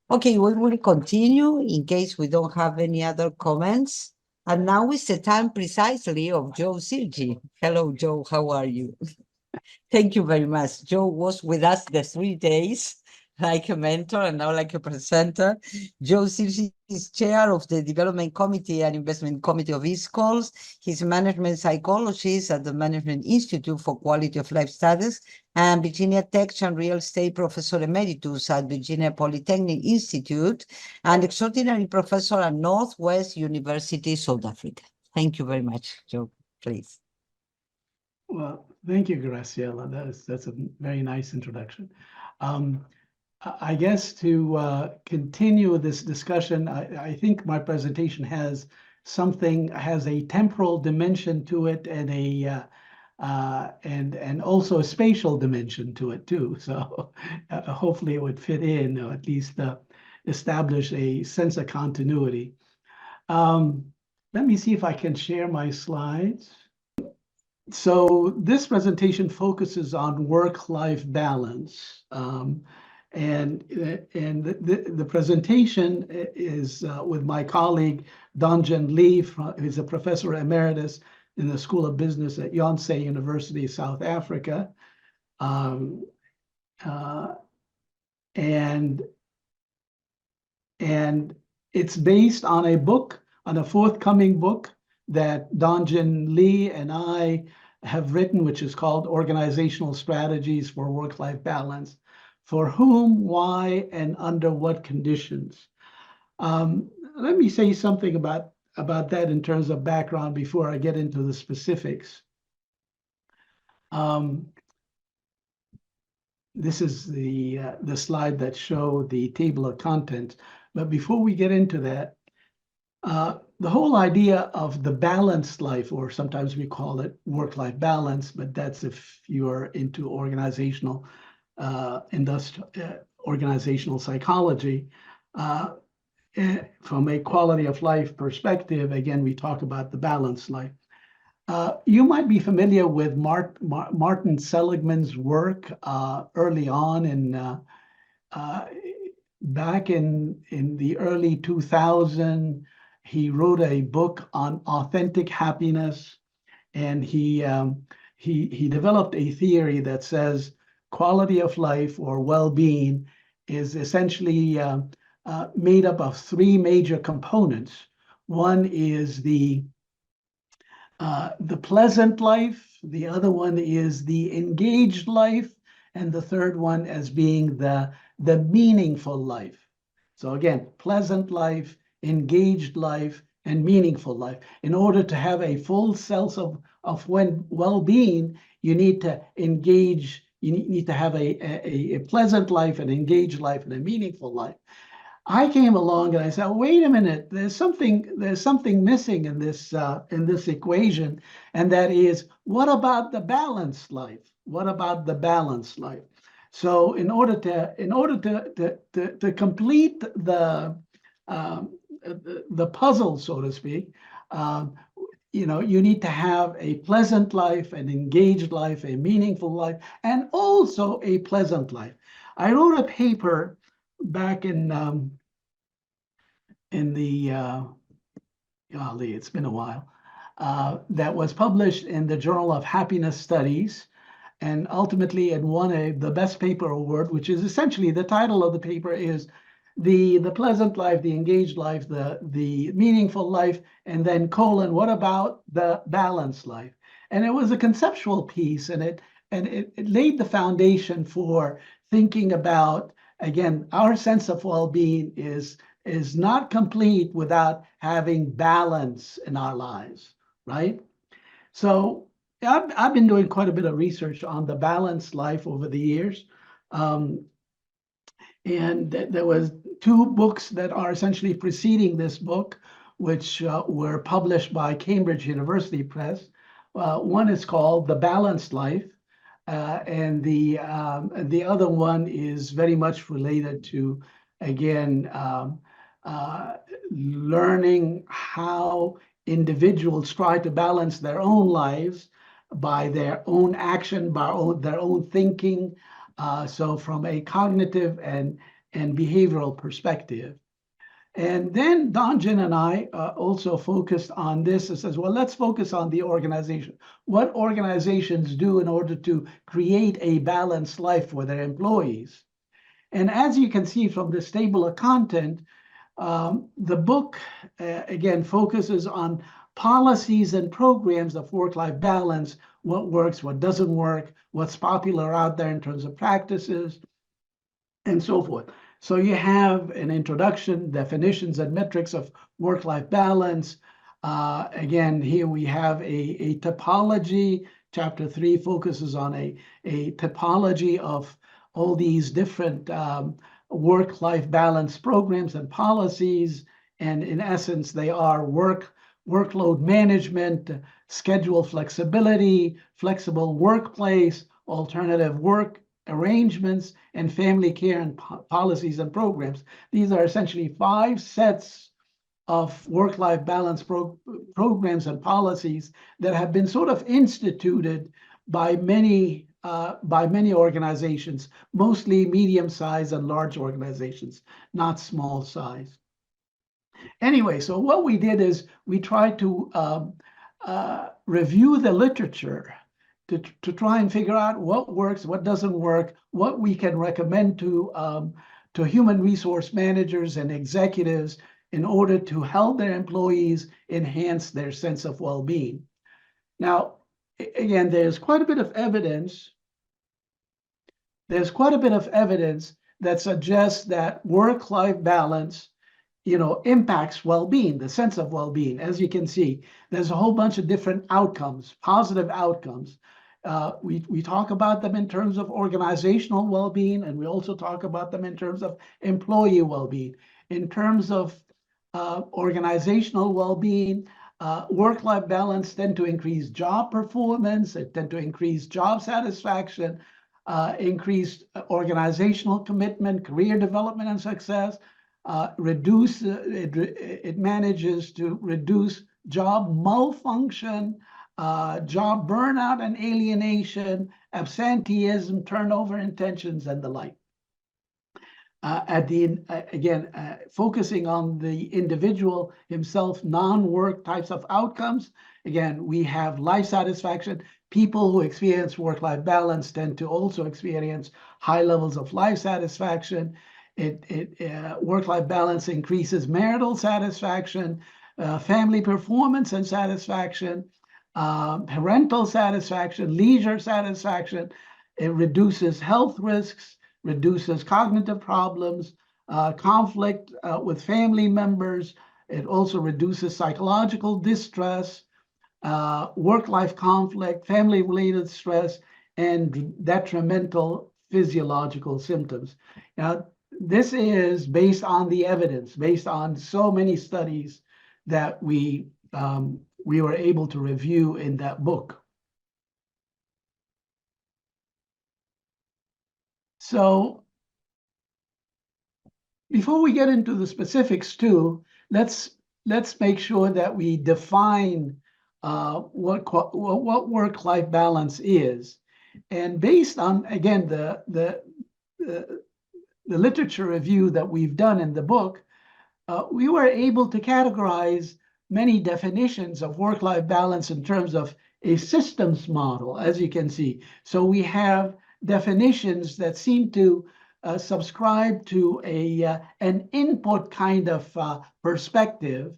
Okay, we will continue in case we don't have any other comments. And now is the time precisely of Joe Sirgy. Hello, Joe. How are you? Thank you very much. Joe was with us the 3 days, like a mentor and now like a presenter. Joe Sirsi is chair of the Development Committee and Investment Committee of ISQOLS. He's a management psychologist at the Management Institute for Quality of Life Studies and Virginia Tech and Real Estate Professor Emeritus at Virginia Polytechnic Institute and extraordinary professor at Northwest University, South Africa. Thank you very much, Joe. Please. Well, thank you, Graciela. That's a very nice introduction. I guess to continue this discussion, I think my presentation has a temporal dimension to it and and also a spatial dimension to it too. So hopefully it would fit in, or at least establish a sense of continuity. Let me see if I can share my slides. So this presentation focuses on work-life balance. And the presentation is with my colleague, Dongjin Lee, who's a professor emeritus in the School of Business at Yonsei University, South Africa. And it's based on a book, on a forthcoming book that Dongjin Lee and I have written, which is called Organizational Strategies for Work-Life Balance. For whom, why, and under what conditions? Let me say something about that in terms of background before I get into the specifics. This is the slide that showed the table of contents. But before we get into that, the whole idea of the balanced life, or sometimes we call it work-life balance, but that's if you're into organizational organizational psychology. From a quality of life perspective, again, we talk about the balanced life. You might be familiar with Martin Seligman's work early on back in the early 2000s. He wrote a book on authentic happiness, and he developed a theory that says quality of life or well-being is essentially made up of three major components. One is the pleasant life, the other one is the engaged life, and the third one as being the meaningful life. So again, pleasant life, engaged life, and meaningful life. In order to have a full sense of well-being, you need to engage, you need to have a pleasant life, an engaged life, and a meaningful life. I came along and I said, wait a minute, there's something missing in this equation, and that is, what about the balanced life? What about the balanced life? So in order to complete the puzzle, so to speak, you need to have a pleasant life, an engaged life, a meaningful life, and also a pleasant life. I wrote a paper back in the golly, it's been a while, that was published in the Journal of Happiness Studies, and ultimately it won the Best Paper Award, which is essentially, the title of the paper is the pleasant life, the engaged life, the meaningful life, and then colon, what about the balanced life? And it was a conceptual piece, and it laid the foundation for thinking about, again, our sense of well-being is not complete without having balance in our lives, right? So I've been doing quite a bit of research on the balanced life over the years. And there was two books that are essentially preceding this book, which were published by Cambridge University Press. One is called The Balanced Life, and the other one is very much related to, again, learning how individuals try to balance their own lives by their own action, by their own thinking. So from a cognitive and and behavioral perspective. And then Donjan and I also focused on this and says, well, let's focus on the organization. What organizations do in order to create a balanced life for their employees. And as you can see from this table of content, the book, again, focuses on policies and programs of work-life balance, what works, what doesn't work, what's popular out there in terms of practices, and so forth. So you have an introduction, definitions and metrics of work-life balance. Again, here we have a typology. Chapter 3 focuses on a typology of all these different work-life balance programs and policies. And in essence, they are workload management, schedule flexibility, flexible workplace, alternative work arrangements, and family care and policies and programs. These are essentially 5 sets of work-life balance programs and policies that have been sort of instituted by many organizations, mostly medium-sized and large organizations, not small size. Anyway, so what we did is we tried to review the literature to try and figure out what works, what doesn't work, what we can recommend to human resource managers and executives in order to help their employees enhance their sense of well-being. Now, again, there's quite a bit of evidence. There's quite a bit of evidence that suggests that work-life balance, impacts well-being, the sense of well-being. As you can see, there's a whole bunch of different outcomes, positive outcomes. We talk about them in terms of organizational well-being, and we also talk about them in terms of employee well-being. In terms of organizational well-being, work-life balance tend to increase job performance, it tend to increase job satisfaction, increased organizational commitment, career development and success, it manages to reduce job malfunction, job burnout and alienation, absenteeism, turnover intentions, and the like. Focusing on the individual himself, non-work types of outcomes. Again, we have life satisfaction. People who experience work-life balance tend to also experience high levels of life satisfaction. Work-life balance increases marital satisfaction, family performance and satisfaction, parental satisfaction, leisure satisfaction. It reduces health risks, reduces cognitive problems, conflict with family members. It also reduces psychological distress, work-life conflict, family-related stress, and detrimental physiological symptoms. Now, this is based on the evidence, based on so many studies that we were able to review in that book. So before we get into the specifics too, let's make sure that we define what work-life balance is. And based on, again, the literature review that we've done in the book, we were able to categorize many definitions of work-life balance in terms of a systems model, as you can see. So we have definitions that seem to subscribe to an input kind of perspective,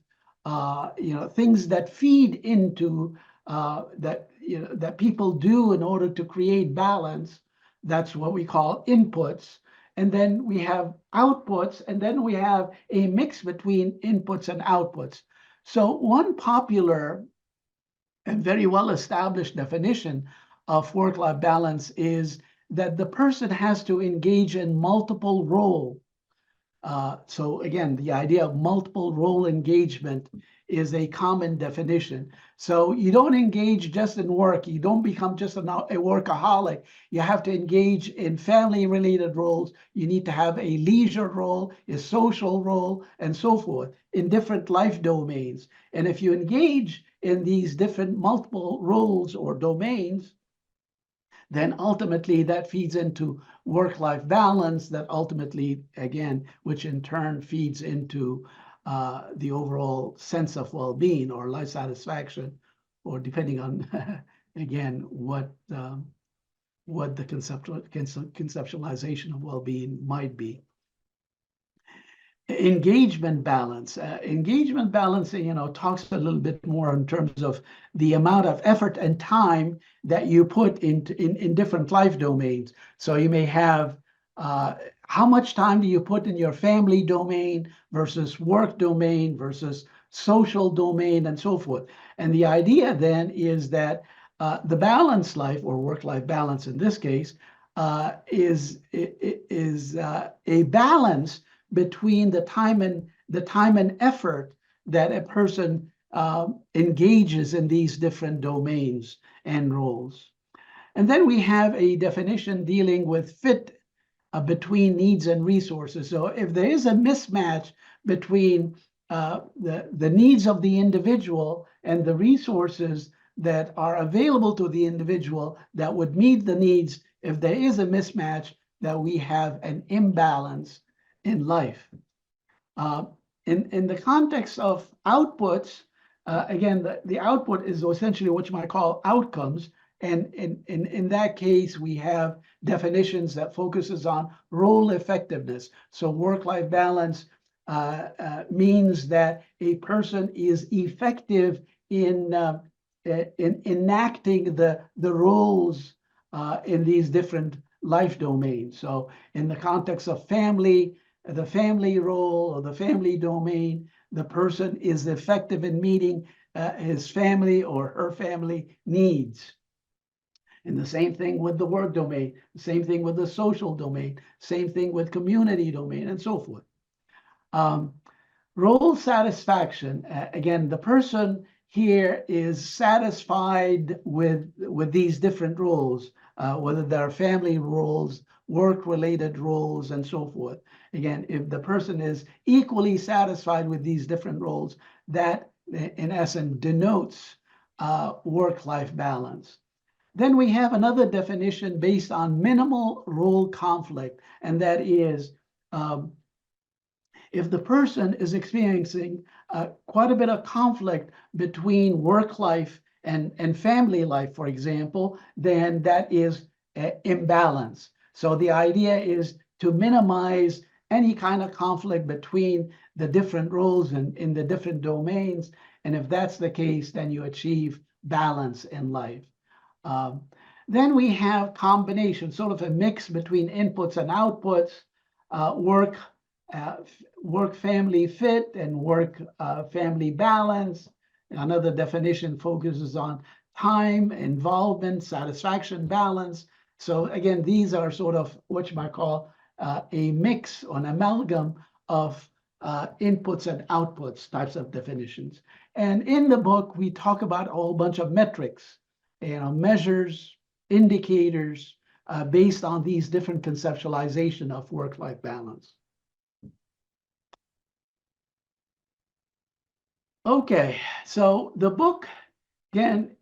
things that feed into that people do in order to create balance. That's what we call inputs. And then we have outputs, and then we have a mix between inputs and outputs. So one popular and very well-established definition of work-life balance is that the person has to engage in multiple role. So again, the idea of multiple role engagement is a common definition. So you don't engage just in work. You don't become just a workaholic. You have to engage in family-related roles. You need to have a leisure role, a social role, and so forth in different life domains. And if you engage in these different multiple roles or domains, then ultimately that feeds into work-life balance, that ultimately, again, which in turn feeds into the overall sense of well-being or life satisfaction, or depending on, again, what the conceptualization of well-being might be. Engagement balance. Engagement balance, talks a little bit more in terms of the amount of effort and time that you put in different life domains. So you may have how much time do you put in your family domain versus work domain versus social domain and so forth. And the idea then is that the balanced life, or work-life balance in this case, is a balance between the time and effort that a person engages in these different domains and roles. And then we have a definition dealing with fit between needs and resources. So if there is a mismatch between the needs of the individual and the resources that are available to the individual that would meet the needs, if there is a mismatch, that we have an imbalance in life. In the context of outputs, again, the output is essentially what you might call outcomes. And in that case, we have definitions that focuses on role effectiveness. So work-life balance means that a person is effective in enacting the roles in these different life domains. So in the context of family, the family role or the family domain, the person is effective in meeting his family or her family needs. And the same thing with the work domain, the same thing with the social domain, same thing with community domain, and so forth. Role satisfaction, again, the person here is satisfied with these different roles, whether they're family roles, work-related roles, and so forth. Again, if the person is equally satisfied with these different roles, that in essence denotes work-life balance. Then we have another definition based on minimal role conflict, and that is if the person is experiencing quite a bit of conflict between work life and family life, for example, then that is imbalance. So the idea is to minimize any kind of conflict between the different roles in the different domains. And if that's the case, then you achieve balance in life. Then we have combination, sort of a mix between inputs and outputs, work-family fit and work-family balance. Another definition focuses on time, involvement, satisfaction, balance. So again, these are sort of what you might call a mix or an amalgam of inputs and outputs types of definitions. And in the book, we talk about a whole bunch of metrics, measures, indicators based on these different conceptualization of work-life balance. Okay, so the book again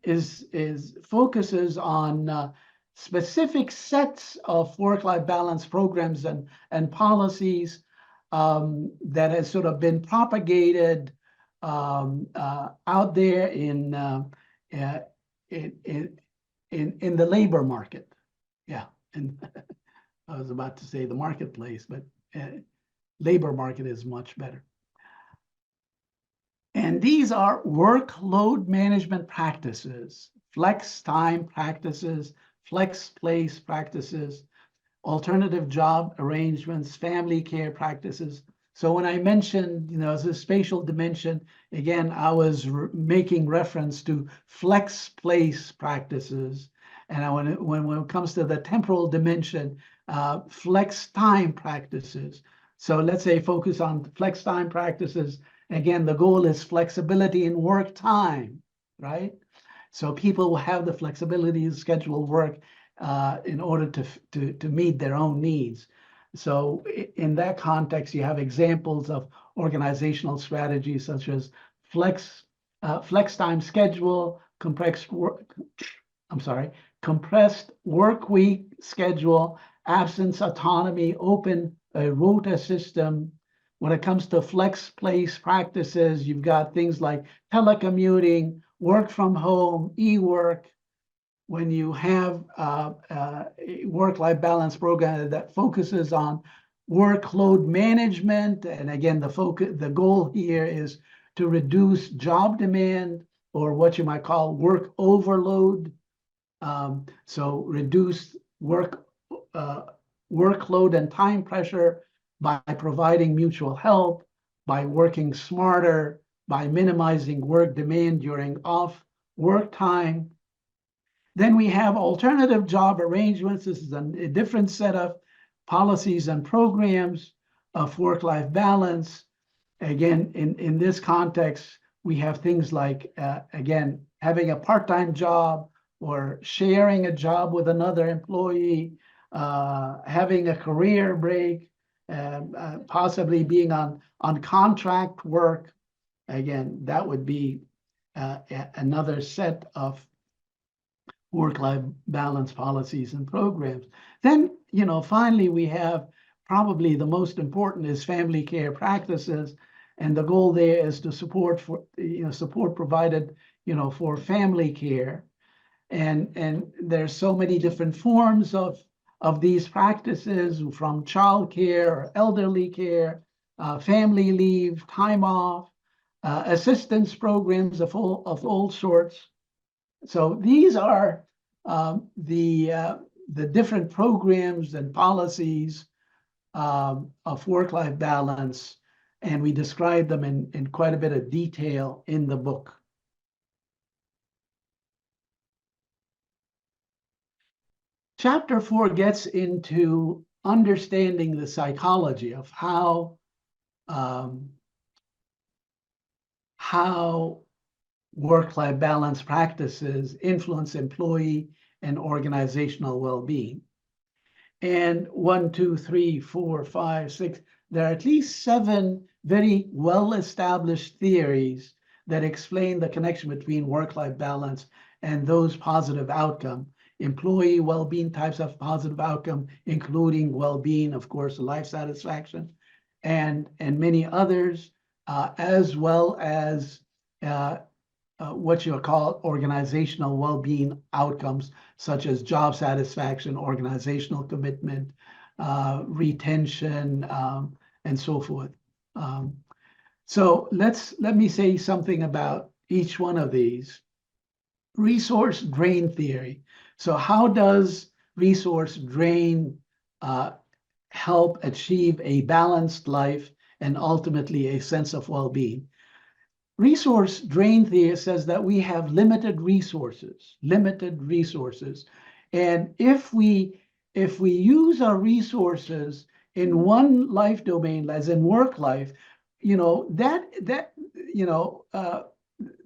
focuses on specific sets of work-life balance programs and policies that has sort of been propagated out there in the labor market. Yeah, and I was about to say the marketplace, but labor market is much better. And these are workload management practices, flex time practices, flex place practices, alternative job arrangements, family care practices. So when I mentioned, as a spatial dimension, again, I was making reference to flex place practices. And when it comes to the temporal dimension, flex time practices. So let's say focus on flex time practices. Again, the goal is flexibility in work time, right? So people will have the flexibility to schedule work in order to meet their own needs. So in that context, you have examples of organizational strategies such as flex time schedule, compressed work week schedule, absence autonomy, open rota system. When it comes to flex place practices, you've got things like telecommuting, work from home, e-work. When you have a work-life balance program that focuses on workload management, and again, the goal here is to reduce job demand, or what you might call work overload. So reduce workload and time pressure by providing mutual help, by working smarter, by minimizing work demand during off work time. Then we have alternative job arrangements. This is a different set of policies and programs of work-life balance. Again, in this context, we have things like, again, having a part-time job or sharing a job with another employee, having a career break, possibly being on contract work. Again, that would be another set of work-life balance policies and programs. Then, finally, we have probably the most important is family care practices. And the goal there is to support provided, for family care. And there's so many different forms of these practices, from child care or elderly care, family leave, time off, assistance programs of all sorts. So these are the different programs and policies of work-life balance, and we describe them in quite a bit of detail in the book. Chapter 4 gets into understanding the psychology of how work-life balance practices influence employee and organizational well-being. And 1, 2, 3, 4, 5, 6, there are at least 7 very well-established theories that explain the connection between work-life balance and those positive outcomes. Employee well-being types of positive outcome, including well-being, of course, life satisfaction, and many others, as well as what you call organizational well-being outcomes, such as job satisfaction, organizational commitment, retention, and so forth. So let me say something about each one of these. Resource drain theory. So how does resource drain help achieve a balanced life and ultimately a sense of well-being? Resource drain theory says that we have limited resources. And if we use our resources in one life domain, as in work life,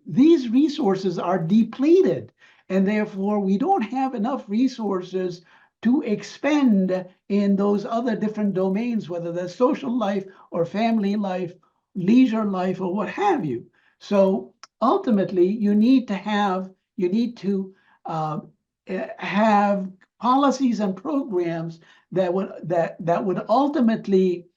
these resources are depleted, and therefore we don't have enough resources to expend in those other different domains, whether that's social life or family life, leisure life, or what have you. So ultimately, you need to have policies and programs that would ultimately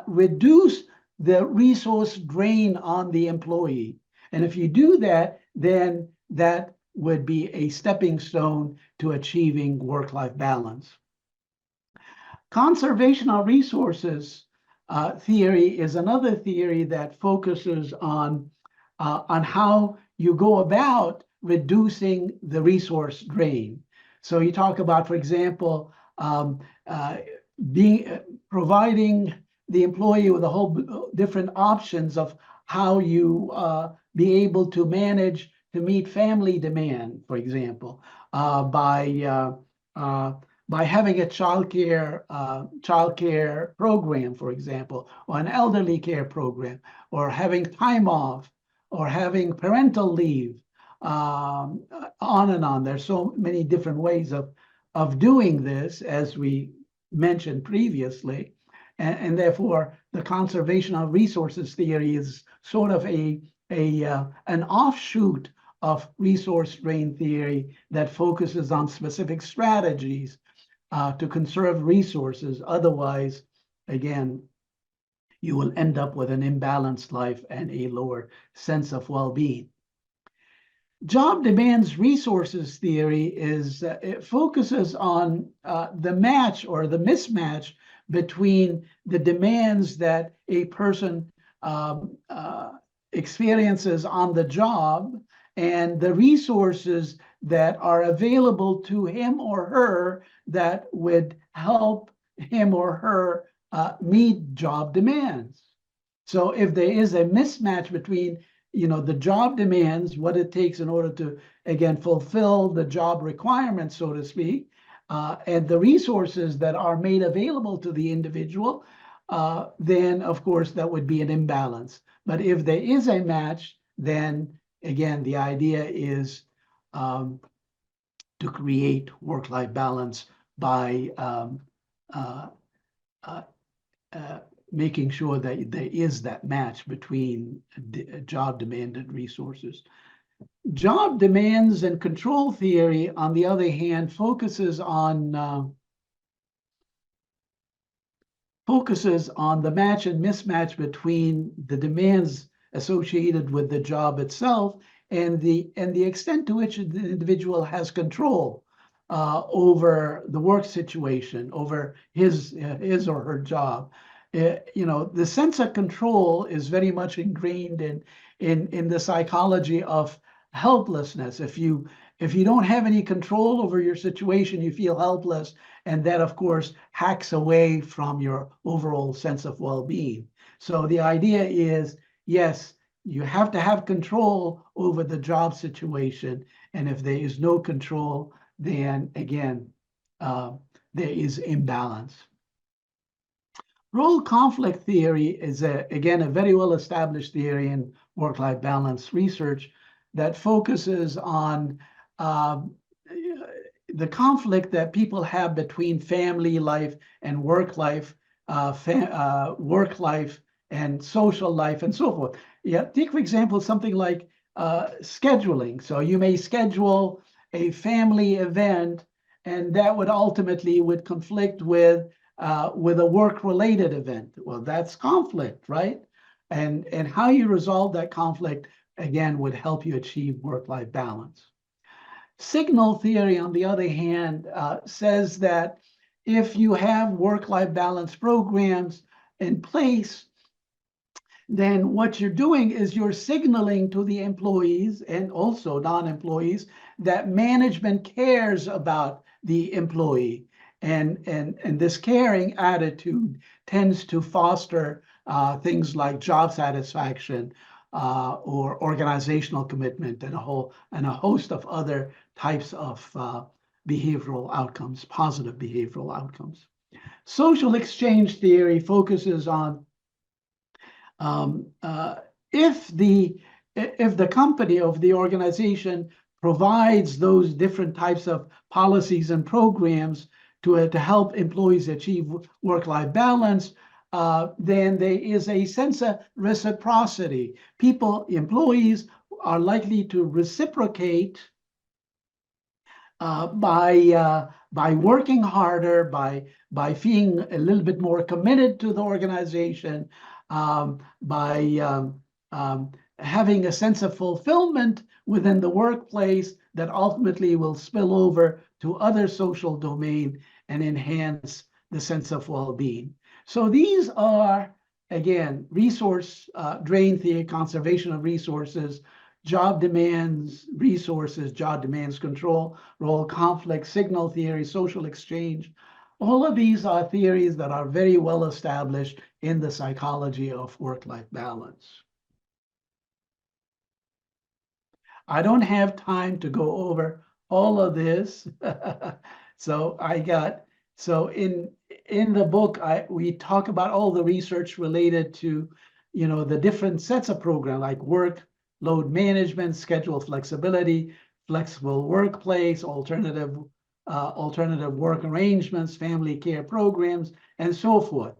reduce the resource drain on the employee. And if you do that, then that would be a stepping stone to achieving work-life balance. Conservation of resources theory is another theory that focuses on how you go about reducing the resource drain. So you talk about, for example, providing the employee with a whole different options of how you be able to manage to meet family demand, for example, by having a child care program, for example, or an elderly care program, or having time off, or having parental leave, on and on. There's so many different ways of doing this, as we mentioned previously. And therefore, the conservation of resources theory is sort of an offshoot of resource drain theory that focuses on specific strategies to conserve resources. Otherwise, again, you will end up with an imbalanced life and a lower sense of well-being. Job demands resources theory it focuses on the match or the mismatch between the demands that a person experiences on the job and the resources that are available to him or her that would help him or her meet job demands. So if there is a mismatch between the job demands, what it takes in order to, again, fulfill the job requirements, so to speak, and the resources that are made available to the individual, then, of course, that would be an imbalance. But if there is a match, then, again, the idea is to create work-life balance by making sure that there is that match between job demand and resources. Job demands and control theory, on the other hand, focuses on the match and mismatch between the demands associated with the job itself and the extent to which the individual has control over the work situation, over his or her job. The sense of control is very much ingrained in the psychology of helplessness. If you don't have any control over your situation, you feel helpless, and that, of course, hacks away from your overall sense of well-being. So the idea is, yes, you have to have control over the job situation, and if there is no control, then again, there is imbalance. Role conflict theory is, again, a very well-established theory in work-life balance research that focuses on the conflict that people have between family life and work life, work life and social life, and so forth. Yeah, take, for example, something like scheduling. So you may schedule a family event, and that would ultimately conflict with a work-related event. Well, that's conflict, right? And how you resolve that conflict, again, would help you achieve work-life balance. Signal theory, on the other hand, says that if you have work-life balance programs in place, then what you're doing is you're signaling to the employees and also non-employees that management cares about the employee. And this caring attitude tends to foster things like job satisfaction or organizational commitment and a host of other types of behavioral outcomes, positive behavioral outcomes. Social exchange theory focuses on if the company of the organization provides those different types of policies and programs to help employees achieve work-life balance, then there is a sense of reciprocity. Employees are likely to reciprocate by working harder, by being a little bit more committed to the organization, by having a sense of fulfillment within the workplace that ultimately will spill over to other social domain and enhance the sense of well-being. So these are, again, resource drain theory, conservation of resources, job demands, resources, job demands control, role conflict, signal theory, social exchange. All of these are theories that are very well established in the psychology of work-life balance. I don't have time to go over all of this. So in the book, we talk about all the research related to, the different sets of programs like work, load management, schedule flexibility, flexible workplace, alternative work arrangements, family care programs, and so forth.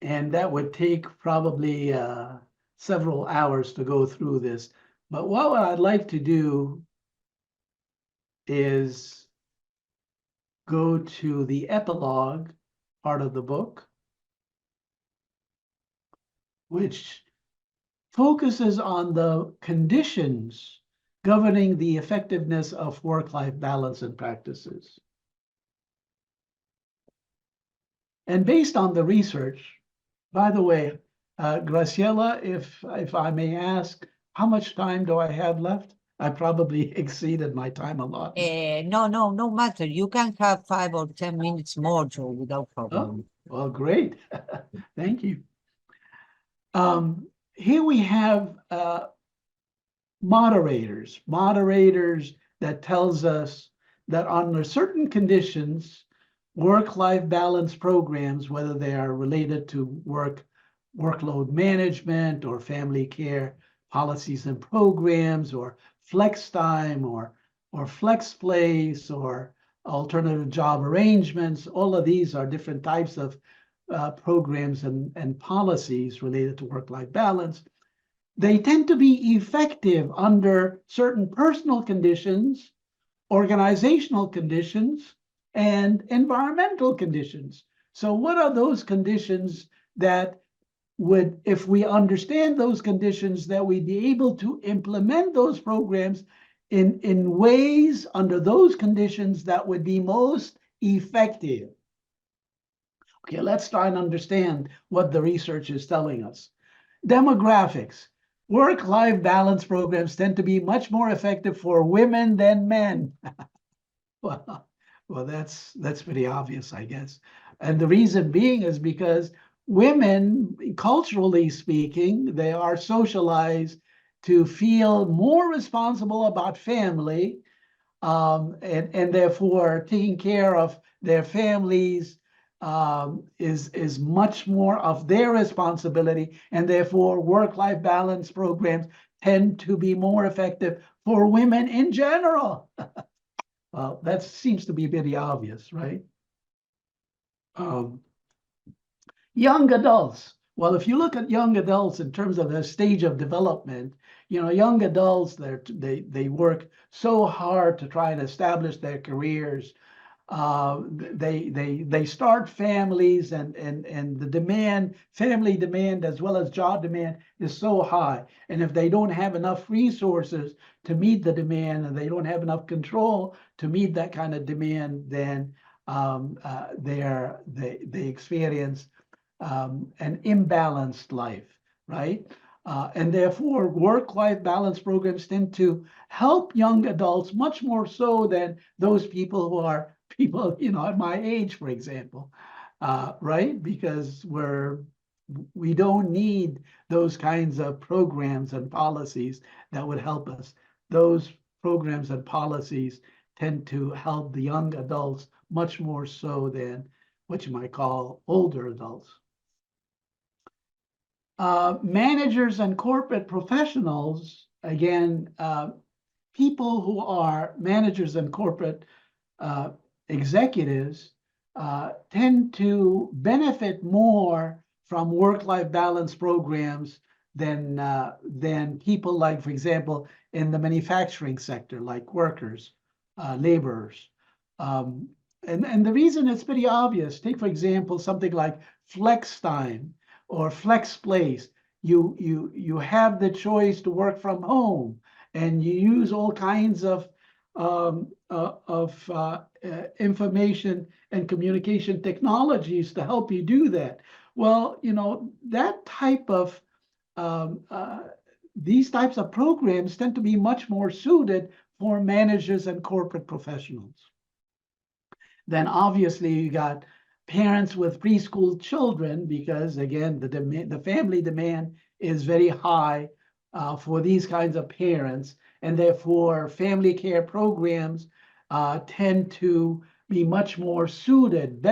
And that would take probably several hours to go through this. But what I'd like to do is go to the epilogue part of the book, which focuses on the conditions governing the effectiveness of work-life balance and practices. And based on the research, by the way, Graciela, if I may ask, how much time do I have left? I probably exceeded my time a lot. No matter. You can have 5 or 10 minutes more, Joe, without Oh, problem. well, great. Thank you. Here we have moderators that tells us that under certain conditions, work-life balance programs, whether they are related to workload management or family care policies and programs or flex time or flex place or alternative job arrangements, all of these are different types of programs and policies related to work-life balance. They tend to be effective under certain personal conditions, organizational conditions, and environmental conditions. So what are those conditions that would, if we understand those conditions, that we'd be able to implement those programs in ways under those conditions that would be most effective? Okay, let's try and understand what the research is telling us. Demographics. Work-life balance programs tend to be much more effective for women than men. Well, that's pretty obvious, I guess. And the reason being is because women, culturally speaking, they are socialized to feel more responsible about family, and therefore taking care of their families is much more of their responsibility, and therefore work-life balance programs tend to be more effective for women in general. Well, that seems to be very obvious, right? Young adults. Well, if you look at young adults in terms of their stage of development, young adults, they work so hard to try and establish their careers. They start families, and the family demand as well as job demand is so high. And if they don't have enough resources to meet the demand, and they don't have enough control to meet that kind of demand, then they experience an imbalanced life, right? And therefore, work-life balance programs tend to help young adults much more so than those people who are people, at my age, for example, right? Because we don't need those kinds of programs and policies that would help us. Those programs and policies tend to help the young adults much more so than what you might call older adults. Managers and corporate professionals, again, people who are managers and corporate executives tend to benefit more from work-life balance programs than people like, for example, in the manufacturing sector, like workers, laborers. And the reason is pretty obvious. Take, for example, something like flex time or flex place. You have the choice to work from home, and you use all kinds of information and communication technologies to help you do that. Well, that type of these types of programs tend to be much more suited for managers and corporate professionals. Then obviously you got parents with preschool children, because again, the family demand is very high for these kinds of parents, and therefore family care programs tend to be much more suited,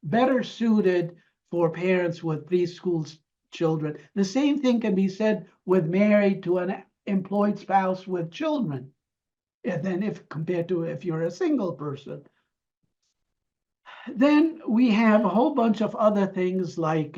better suited for parents with preschool children. The same thing can be said with married to an employed spouse with children, and then compared to if you're a single person. Then we have a whole bunch of other things like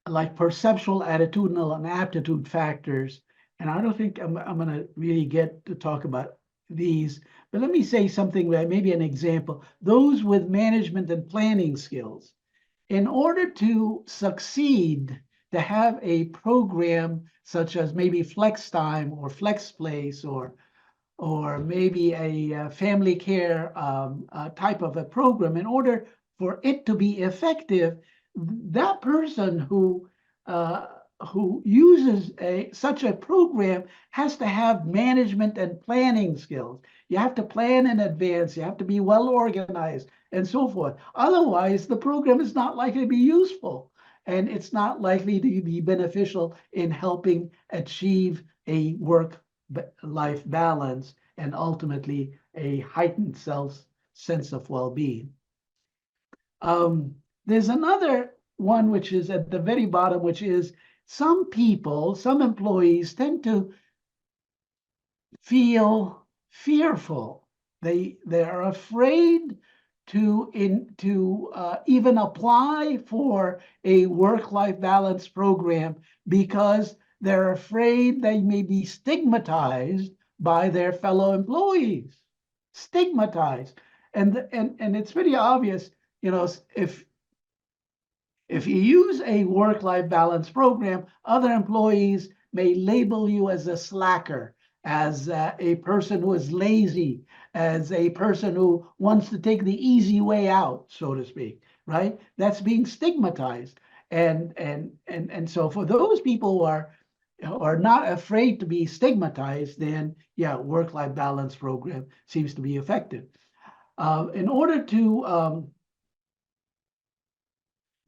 like perceptual, attitudinal, and aptitude factors. And I don't think I'm going to really get to talk about these, but let me say something, maybe an example. Those with management and planning skills, in order to succeed, to have a program such as maybe Flex Time or Flex Place or maybe a family care type of a program, in order for it to be effective, that person uh, who uses such a program has to have management and planning skills. You have to plan in advance. You have to be well organized and so forth. Otherwise, the program is not likely to be useful, and it's not likely to be beneficial in helping achieve a work-life balance and ultimately a heightened sense of well-being. There's another one which is at the very bottom, which is some people, some employees tend to feel fearful. They are afraid to even apply for a work-life balance program because they're afraid they may be stigmatized by their fellow employees. Stigmatized. And it's pretty obvious, if you use a work-life balance program, other employees may label you as a slacker, as a person who is lazy, as a person who wants to take the easy way out, so to speak, right? That's being stigmatized. And so for those people who are not afraid to be stigmatized, then yeah, work-life balance program seems to be effective. In order to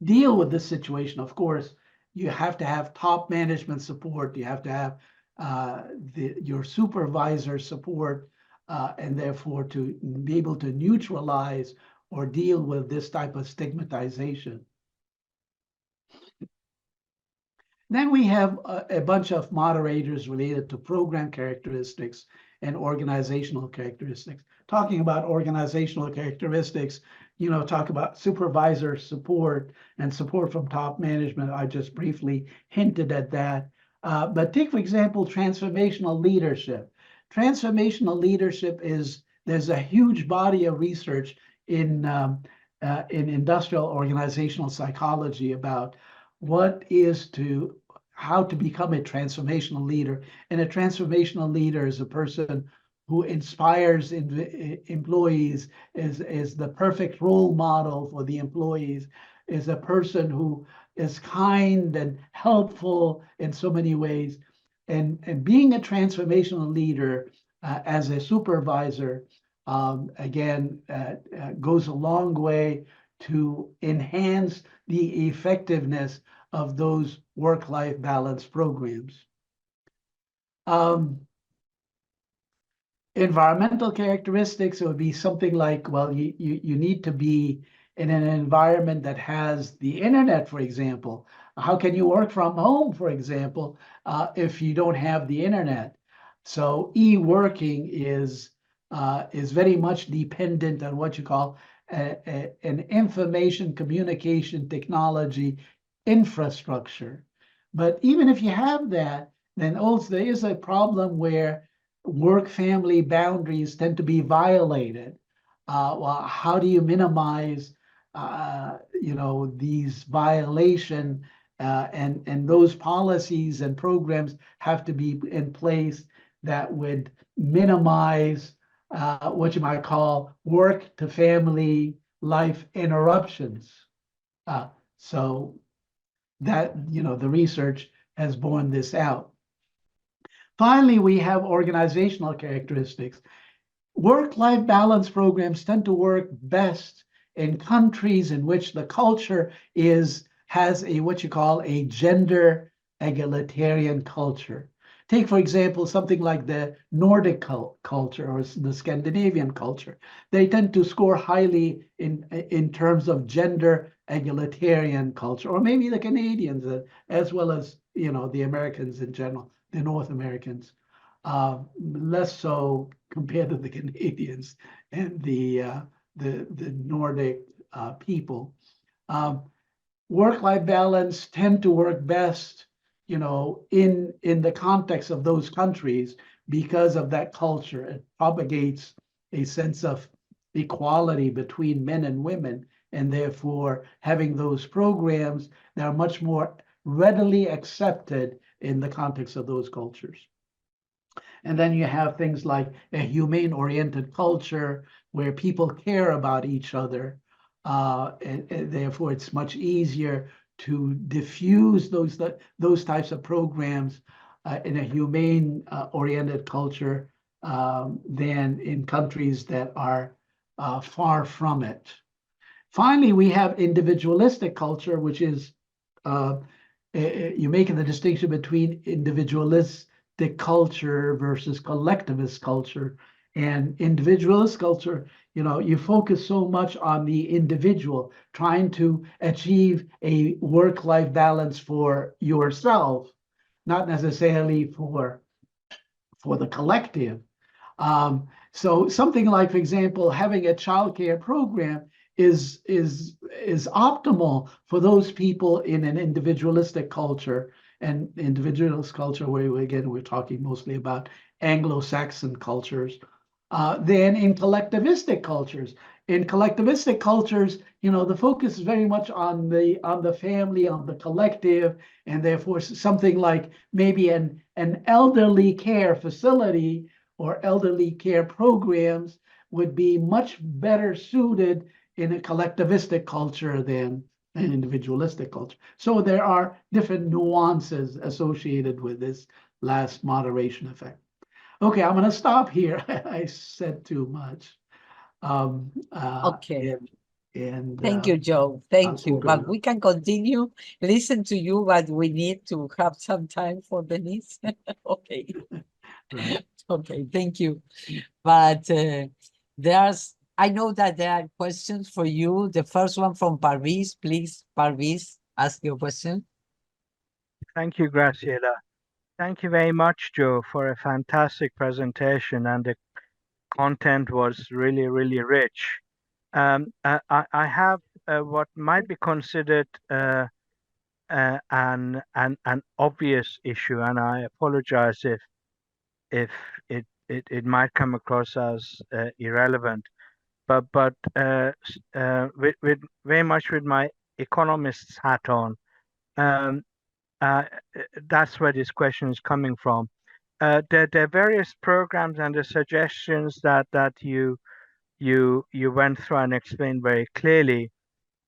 deal with this situation, of course, you have to have top management support. You have to have your supervisor support, and therefore to be able to neutralize or deal with this type of stigmatization. Then we have a bunch of moderators related to program characteristics and organizational characteristics. Talking about organizational characteristics, talk about supervisor support and support from top management. I just briefly hinted at that. But take, for example, transformational leadership. Transformational leadership there's a huge body of research in industrial organizational psychology about how to become a transformational leader. And a transformational leader is a person who inspires employees, is the perfect role model for the employees, is a person who is kind and helpful in so many ways. And being a transformational leader as a supervisor, again, goes a long way to enhance the effectiveness of those work-life balance programs. Environmental characteristics, it would be something like, well, you need to be in an environment that has the internet, for example. How can you work from home, for example, if you don't have the internet? So e-working is very much dependent on what you call an information communication technology infrastructure. But even if you have that, then also there is a problem where work-family boundaries tend to be violated. Well, how do you minimize, these violations? And those policies and programs have to be in place that would minimize what you might call work to family life interruptions. So that, the research has borne this out. Finally, we have organizational characteristics. Work-life balance programs tend to work best in countries in which the culture has what you call a gender egalitarian culture. Take, for example, something like the Nordic culture or the Scandinavian culture. They tend to score highly in terms of gender egalitarian culture, or maybe the Canadians as well as the Americans in general, the North Americans, less so compared to the Canadians and the Nordic people. work-life balance tend to work best, in the context of those countries because of that culture. It propagates a sense of equality between men and women, and therefore having those programs that are much more readily accepted in the context of those cultures. And then you have things like a humane-oriented culture where people care about each other. And therefore, it's much easier to diffuse those types of programs in a humane oriented culture than in countries that are far from it. Finally, we have individualistic culture, which is you're making the distinction between individualistic culture versus collectivist culture. And individualist culture, you focus so much on the individual, trying to achieve a work-life balance for yourself, not necessarily for the collective. So something like, for example, having a childcare program is optimal for those people in an individualistic culture. And individualist culture, where again we're talking mostly about Anglo-Saxon cultures, than in collectivistic cultures. In collectivistic cultures, the focus is very much on the family, on the collective, and therefore something like maybe an elderly care facility or elderly care programs would be much better suited in a collectivistic culture than an individualistic culture. So there are different nuances associated with this last moderation effect. Okay, I'm going to stop here. I said too much. Okay. And Thank you, Joe. Thank you. But we can continue, listen to you, but we need to have some time for Denise. Okay. Right. Okay, thank you. But I know that there are questions for you. The first one from Parvis, please, Parvis, ask your question. Thank you, Graciela. Thank you very much, Joe, for a fantastic presentation, and the content was really, really rich. I have what might be considered an obvious issue, and I apologize if it might come across as irrelevant. But with very much with my economist's hat on, um, uh, that's where this question is coming from. There are various programs and the suggestions that you went through and explained very clearly.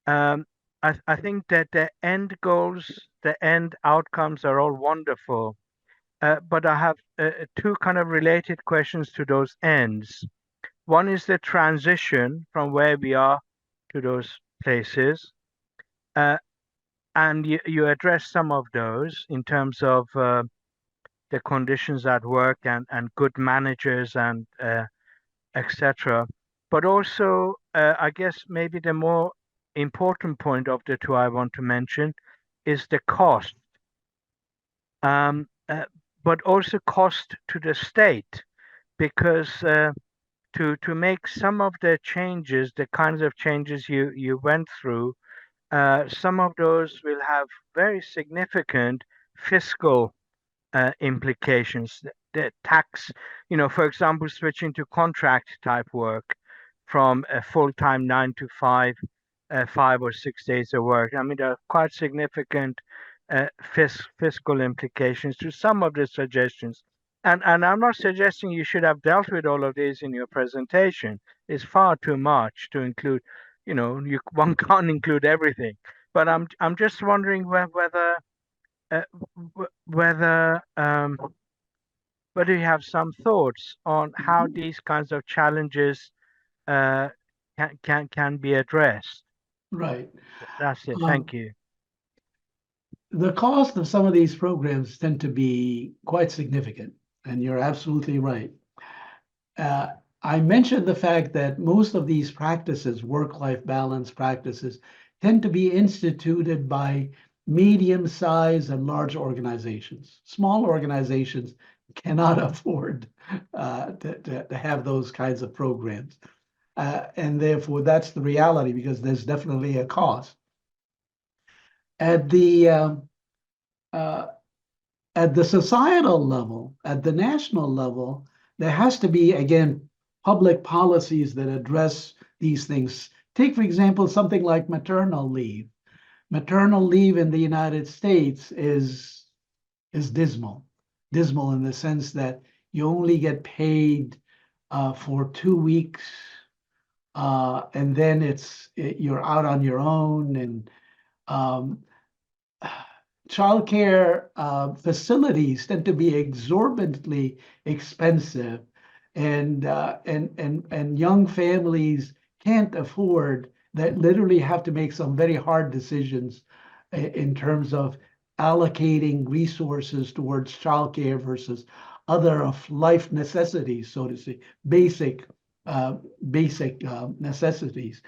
Um, I think that the end goals, the end outcomes are all wonderful. But I have two kind of related questions to those ends. One is the transition from where we are to those places. Uh, and you address some of those in terms of the conditions at work and good managers and etc. But also, I guess maybe the more important point of the two I want to mention is the cost, um, uh, but also cost to the state, because to make some of the changes, the kinds of changes you went through, some of those will have very significant fiscal implications. The tax, for example, switching to contract type work from a full-time 9 to 5, 5 or 6 days of work. I mean, there are quite significant fiscal implications to some of the suggestions. And I'm not suggesting you should have dealt with all of these in your presentation. It's far too much to include. One can't include everything. But I'm just wondering uh, whether whether you have some thoughts on how these kinds of challenges uh, can be addressed. Right. That's it. Thank you. The cost of some of these programs tend to be quite significant, and you're absolutely right. I mentioned the fact that most of these practices, work-life balance practices, tend to be instituted by medium-sized and large organizations. Small organizations cannot afford to have those kinds of programs. And therefore, that's the reality, because there's definitely a cost. At the at the societal level, at the national level, there has to be, again, public policies that address these things. Take, for example, something like maternal leave. Maternal leave in the United States is dismal. Dismal in the sense that you only get paid for 2 weeks, and then you're out on your own. And childcare facilities tend to be exorbitantly expensive, and young families can't afford that. Literally, have to make some very hard decisions in terms of allocating resources towards childcare versus other of life necessities, so to say, basic necessities.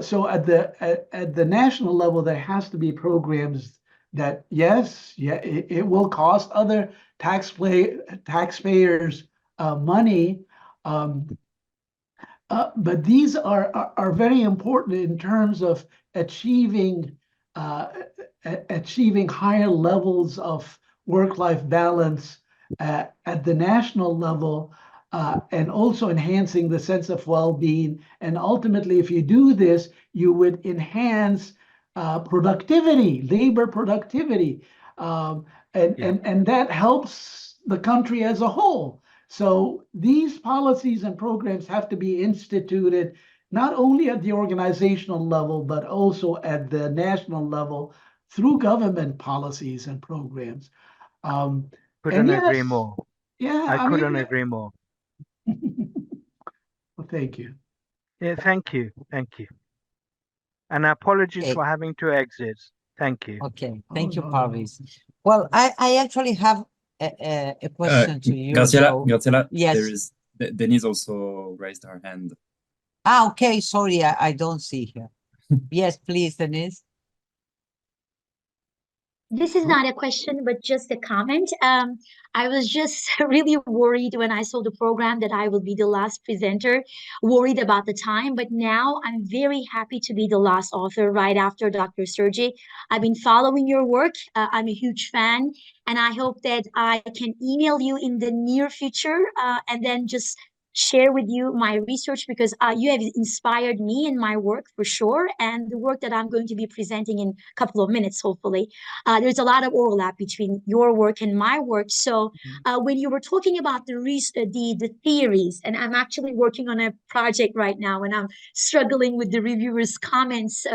So at the national level, there has to be programs that, yes, yeah, it will cost other taxpayers money, but these are very important in terms of achieving higher levels of work-life balance at the national level, and also enhancing the sense of well-being. And ultimately, if you do this, you would enhance productivity, labor productivity, and that helps the country as a whole. So these policies and programs have to be instituted not only at the organizational level, but also at the national level through government policies and programs. And Couldn't agree yes, more. yeah, I I mean, couldn't agree more. well, thank you. Yeah, thank you. Thank you. And apologies Okay. for having to exit. Thank you. Okay, Oh, thank you, no, no. Parvis. Well, I actually have a question to you, Joe. Graciela, Yes. Denise also raised her hand. Ah, okay, sorry, I don't see her. Yes, please, Denise. This is not a question, but just a comment. I was just really worried when I saw the program that I will be the last presenter, worried about the time. But now I'm very happy to be the last author right after Dr. Sirgy. I've been following your work. I'm a huge fan, and I hope that I can email you in the near future, and then just share with you my research, because you have inspired me in my work for sure, and the work that I'm going to be presenting in a couple of minutes, hopefully. There's a lot of overlap between your work and my work. So when you were talking about the theories, and I'm actually working on a project right now, and I'm struggling with the reviewers' comments.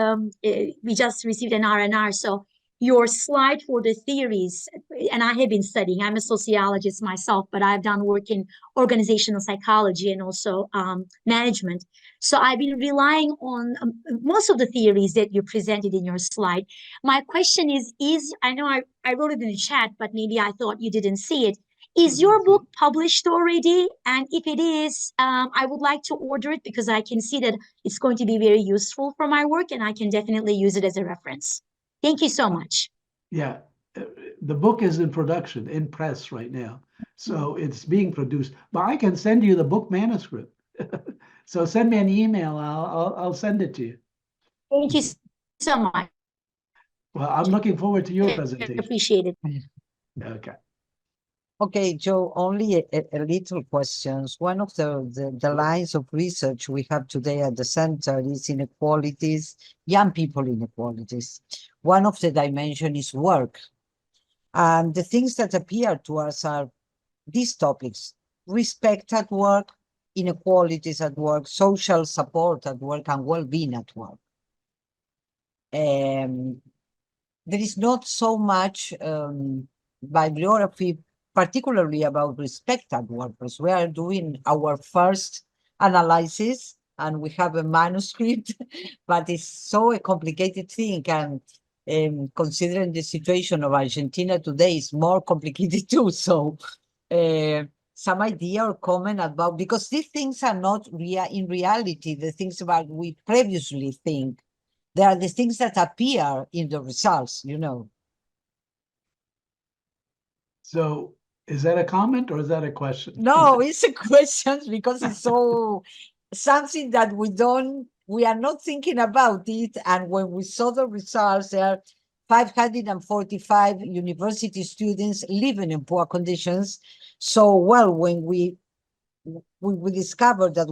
We just received an R&R, so your slide for the theories, and I have been studying. I'm a sociologist myself, but I've done work in organizational psychology and also management. So I've been relying on most of the theories that you presented in your slide. My question is I know I wrote it in the chat, but maybe I thought you didn't see it. Is your book published already? And if it is, I would like to order it because I can see that it's going to be very useful for my work, and I can definitely use it as a reference. Thank you so much. Yeah, the book is in production, in press right now. So it's being produced, but I can send you the book manuscript. So send me an email. I'll send it to you. Thank you so much. Well, I'm looking forward to your presentation. Appreciate it. Okay. Okay, Joe, only a little questions. One of the lines of research we have today at the center is inequalities, young people inequalities. One of the dimensions is work. And the things that appear to us are these topics: respect at work, inequalities at work, social support at work, and well-being at work. There is not so much bibliography, particularly about respect at work, because we are doing our first analysis and we have a manuscript, but it's so a complicated thing. And considering the situation of Argentina today is more complicated too. So some idea or comment about, because these things are not in reality the things about we previously think. They are the things that appear in the results, you know. So is that a comment or is that a question? No, it's a question because it's so something that we are not thinking about it. And when we saw the results, there are 545 university students living in poor conditions. So, well, when we discovered that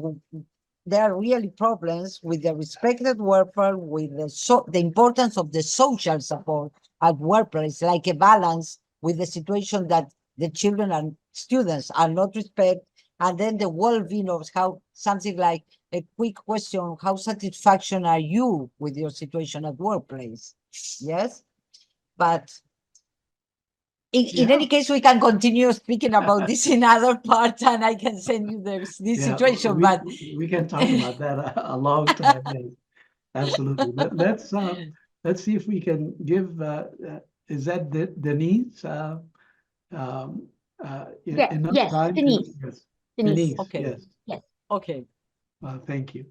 there are really problems with the respected worker, with the importance of the social support at workplace, like a balance with the situation that the children and students are not respected, and then the well-being of how something like a quick question: how satisfaction are you with your situation at workplace? Yes, but in any case, we can continue speaking about this in other parts, and I can send you this situation. But we can talk about that a long time. Yes, absolutely. Let's see if we can give. Is that Denise? Yeah, Enough yes, time Denise. to, yes. Denise. Denise, okay, yes. Yes. okay. Thank you.